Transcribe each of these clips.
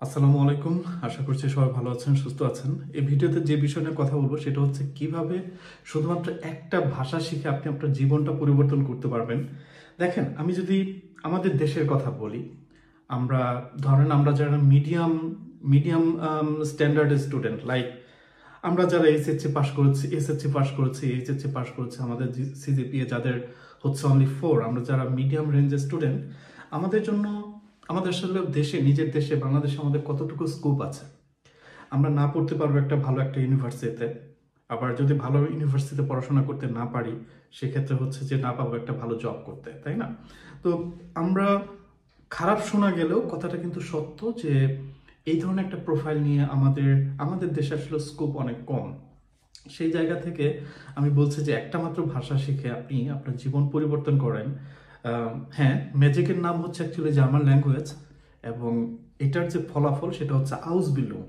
আসসালামু আলাইকুম। আশা করছি সবাই ভালো আছেন, সুস্থ আছেন। এই ভিডিওতে যে বিষয় নিয়ে কথা বলবো সেটা হচ্ছে কিভাবে শুধুমাত্র একটা ভাষা শিখে আপনি আপনার জীবনটা পরিবর্তন করতে পারবেন। দেখেন, আমি যদি আমাদের দেশের কথা বলি, আমরা ধরেন আমরা যারা মিডিয়াম মিডিয়াম স্ট্যান্ডার্ডের স্টুডেন্ট, লাইক আমরা যারা এসএসসি পাস করেছি, এইচএসসি পাস করেছি, আমাদের সিজিপিএ যাদের হচ্ছে অনলি 4, আমরা যারা মিডিয়াম রেঞ্জের স্টুডেন্ট, আমাদের জন্য আমাদের আসলে নিজের দেশে বাংলাদেশে আমাদের কতটুকু স্কোপ আছে। আমরা না পড়তে পারবো একটা ভালো একটা ইউনিভার্সিটিতে, আবার যদি ভালো ইউনিভার্সিটিতে পড়াশোনা করতে না পারি, সেক্ষেত্রে হচ্ছে যে না পাবো একটা ভালো জব করতে, তাই না? তো আমরা, খারাপ শোনা গেলেও কথাটা কিন্তু সত্য যে এই ধরনের একটা প্রোফাইল নিয়ে আমাদের আমাদের দেশে আসলে স্কোপ অনেক কম। সেই জায়গা থেকে আমি বলছি যে একটা মাত্র ভাষা শিখে আপনি আপনার জীবন পরিবর্তন করেন। হ্যাঁ, ম্যাজিকের নাম হচ্ছে অ্যাকচুয়ালি জার্মান ল্যাঙ্গুয়েজ, এবং এটার যে ফলাফল সেটা হচ্ছে আউসবিল্ডিং।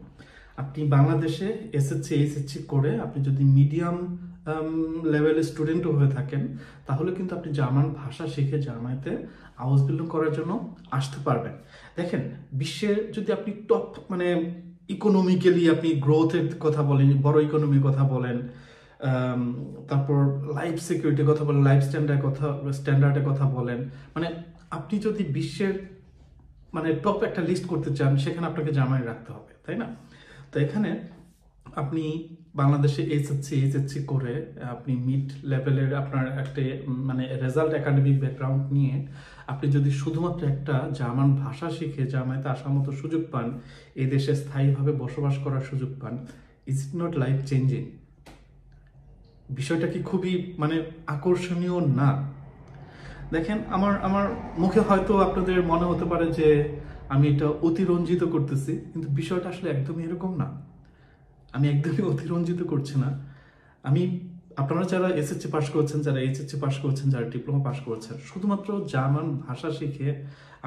আপনি বাংলাদেশে এসএসসি এইচএসসি করে আপনি যদি মিডিয়াম লেভেলের স্টুডেন্টও হয়ে থাকেন, তাহলে কিন্তু আপনি জার্মান ভাষা শিখে জার্মানিতে আউসবিল্ডিং করার জন্য আসতে পারবেন। দেখেন, বিশ্বের যদি আপনি টপ মানে ইকোনমিক্যালি আপনি গ্রোথের কথা বলেন, বড় ইকোনমির কথা বলেন, তারপর লাইফ সিকিউরিটির কথা বলেন, লাইফ স্ট্যান্ডার্ডের কথা বলেন, মানে আপনি যদি বিশ্বের মানে টপ একটা লিস্ট করতে চান, সেখানে আপনাকে জার্মানি রাখতে হবে, তাই না? তো এখানে আপনি বাংলাদেশে এইচএসসি করে আপনি মিড লেভেলের আপনার একটা মানে রেজাল্ট একাডেমিক ব্যাকগ্রাউন্ড নিয়ে আপনি যদি শুধুমাত্র একটা জার্মান ভাষা শিখে জার্মানিতে আসার মতো সুযোগ পান, এই দেশে স্থায়ীভাবে বসবাস করার সুযোগ পান, is it not life changing? বিষয়টা কি খুবই মানে আকর্ষণীয় না? দেখেন, আমার আমার মুখে হয়তো আপনাদের মনে হতে পারে যে আমি এটা অতিরঞ্জিত করতেছি, কিন্তু বিষয়টা আসলে একদমই এরকম না। আমি একদমই অতিরঞ্জিত করছি না। আমি, আপনারা যারা এসএসসি পাস করেছেন, যারা এইচএসসি পাস করেছেন, যারা ডিপ্লোমা পাস করেছেন, শুধুমাত্র জার্মান ভাষা শিখে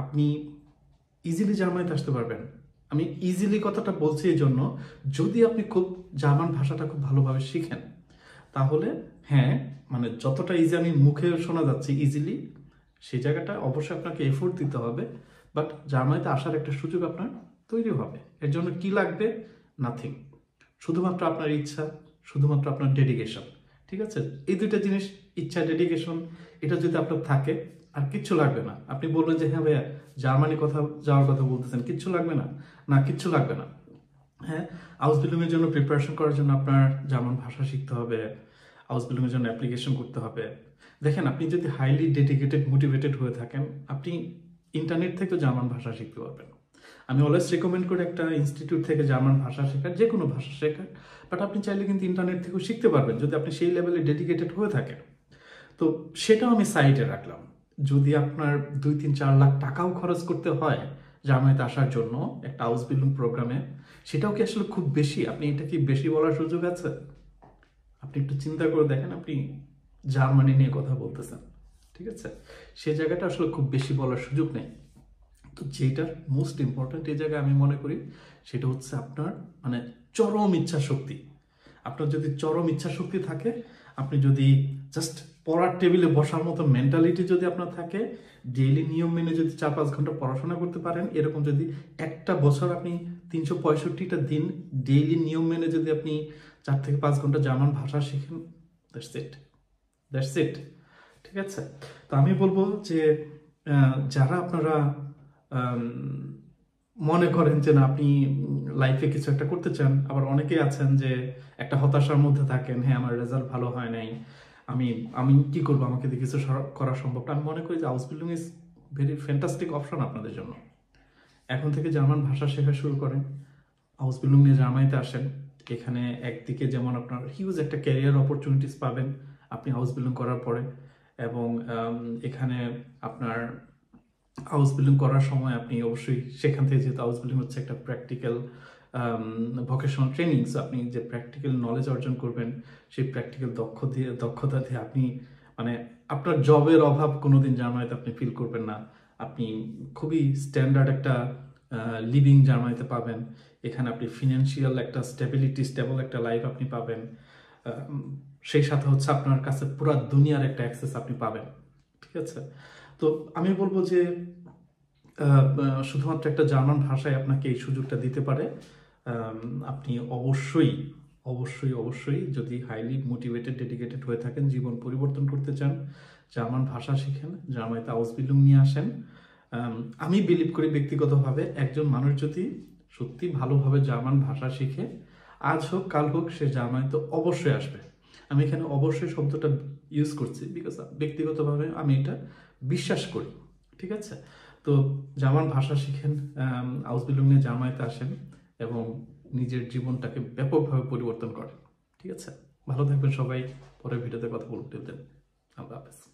আপনি ইজিলি জার্মানিতে আসতে পারবেন। আমি ইজিলি কথাটা বলছি এই জন্য, যদি আপনি খুব জার্মান ভাষাটা খুব ভালোভাবে শিখেন, তাহলে হ্যাঁ, মানে যতটা ইজি আমি মুখে শোনা যাচ্ছে ইজিলি, সেই জায়গাটা অবশ্যই আপনাকে এফোর্ট দিতে হবে। বাট জার্মানিতে আসার একটা সুযোগ আপনার তৈরি হবে। এর জন্য কি লাগবে? নাথিং। শুধুমাত্র আপনার ইচ্ছা, শুধুমাত্র আপনার ডেডিকেশন। ঠিক আছে? এই দুইটা জিনিস, ইচ্ছা, ডেডিকেশন, এটা যদি আপনার থাকে, আর কিচ্ছু লাগবে না। আপনি বলবেন যে হ্যাঁ ভাইয়া, জার্মানি যাওয়ার কথা বলতেছেন, কিচ্ছু লাগবে না। না, কিচ্ছু লাগবে না। হ্যাঁ, আউসবিল্ডিং এর জন্য প্রিপারেশন করার জন্য আপনার জার্মান ভাষা শিখতে হবে, আউসবিল্ডিং এর জন্য অ্যাপ্লিকেশন করতে হবে। দেখেন, আপনি যদি হাইলি ডেডিকেটেড, মোটিভেটেড হয়ে থাকেন, আপনি ইন্টারনেট থেকে জার্মান ভাষা শিখতে পারবেন। আমি অলওয়েজ রেকমেন্ড করি একটা ইনস্টিটিউট থেকে জার্মান ভাষা শেখার, যে কোনো ভাষা শেখার। বাট আপনি চাইলে কিন্তু ইন্টারনেট থেকেও শিখতে পারবেন যদি আপনি সেই লেভেলে ডেডিকেটেড হয়ে থাকেন। তো সেটাও আমি সাইডে রাখলাম। যদি আপনার 2-3-4 লাখ টাকাও খরচ করতে হয় জার্মানিতে আসার জন্য একটা আউসবিল্ডিং প্রোগ্রামে, সেটাও কি আসলে খুব বেশি? আপনি এটা কি বেশি বলার সুযোগ আছে? আপনি একটু চিন্তা করে দেখেন, আপনি জার্মানি নিয়ে কথা বলতেছেন, ঠিক আছে? সে জায়গাটা আসলে খুব বেশি বলার সুযোগ নেই। তো যেটা মোস্ট ইম্পর্ট্যান্ট এই জায়গায় আমি মনে করি, সেটা হচ্ছে আপনার মানে চরম ইচ্ছা শক্তি। আপনার যদি চরম ইচ্ছা শক্তি থাকে, আপনি যদি জাস্ট পড়ার টেবিলে বসার মতো মেন্টালিটি যদি আপনার থাকে, ডেইলি নিয়ম মেনে যদি 4-5 ঘন্টা পড়াশোনা করতে পারেন, এরকম যদি একটা বছর আপনি 365টা দিন ডেইলি নিয়ম মেনে যদি আপনি 4 থেকে 5 ঘন্টা জার্মান ভাষা শিখেন, দ্যাটস ইট, দ্যাটস ইট। ঠিক আছে? তো আমি বলবো যে যারা আপনারা মনে করেন যে না, আপনি লাইফে কিছু একটা করতে চান, আবার অনেকেই আছেন যে একটা হতাশার মধ্যে থাকেন, হ্যাঁ আমার রেজাল্ট ভালো হয় নাই, আমি আমি কি করবো, আমাকে দিয়ে কিছু করা সম্ভব না। আমি মনে করি যে আউসবিল্ডিং ইজ ভেরি ফ্যান্টাস্টিক অপশন আপনাদের জন্য। এখন থেকে জার্মান ভাষা শেখা শুরু করেন, আউসবিল্ডিং নিয়ে জার্মানিতে আসেন। এখানে একদিকে যেমন আপনার হিউজ একটা ক্যারিয়ার অপরচুনিটিস পাবেন আপনি হাউস বিল্ডিং করার পরে, এবং এখানে আপনার হাউস বিল্ডিং করার সময় আপনি অবশ্যই সেখান থেকে, যেহেতু হাউস বিল্ডিং হচ্ছে একটা প্র্যাকটিক্যাল ভোকেশনাল ট্রেনিং, সো আপনি যে প্র্যাকটিক্যাল নলেজ অর্জন করবেন, সেই প্র্যাকটিক্যাল দক্ষতা দিয়ে আপনি মানে আপনার জবের অভাব কোনোদিন জার্মানিতে আপনি ফিল করবেন না। আপনি খুবই স্ট্যান্ডার্ড একটা লিভিং জার্মানিতে পাবেন। এখানে আপনি ফিনান্সিয়াল একটা স্টেবল একটা লাইফ আপনি পাবেন। সেই সাথে হচ্ছে আপনার কাছে পুরো দুনিয়ার একটা অ্যাক্সেস আপনি পাবেন। ঠিক আছে? তো আমি বলবো যে শুধুমাত্র একটা জার্মান ভাষায় আপনাকে এই সুযোগটা দিতে পারে। আপনি অবশ্যই অবশ্যই অবশ্যই যদি হাইলি মোটিভেটেড ডেডিকেটেড হয়ে থাকেন, জীবন পরিবর্তন করতে চান, জার্মান ভাষা শিখেন, জার্মানিতে আউসবিল্ডিং নিয়ে আসেন। আমি বিলিভ করি ব্যক্তিগতভাবে একজন মানুষ যদি সত্যি ভালোভাবে জার্মান ভাষা শিখে, আজ হোক কাল হোক সে জার্মানিতে অবশ্যই আসবে। আমি এখানে অবশ্যই শব্দটা ইউজ করছি বিকজ ব্যক্তিগতভাবে আমি এটা বিশ্বাস করি। ঠিক আছে, তো জার্মান ভাষা শিখেন, আউসবিল্ডিং নিয়ে জার্মানিতে আসেন এবং নিজের জীবনটাকে ব্যাপকভাবে পরিবর্তন করেন। ঠিক আছে, ভালো থাকবেন সবাই। পরের ভিডিওতে কথা বলতে দেন। আল্লাহ হাফেজ।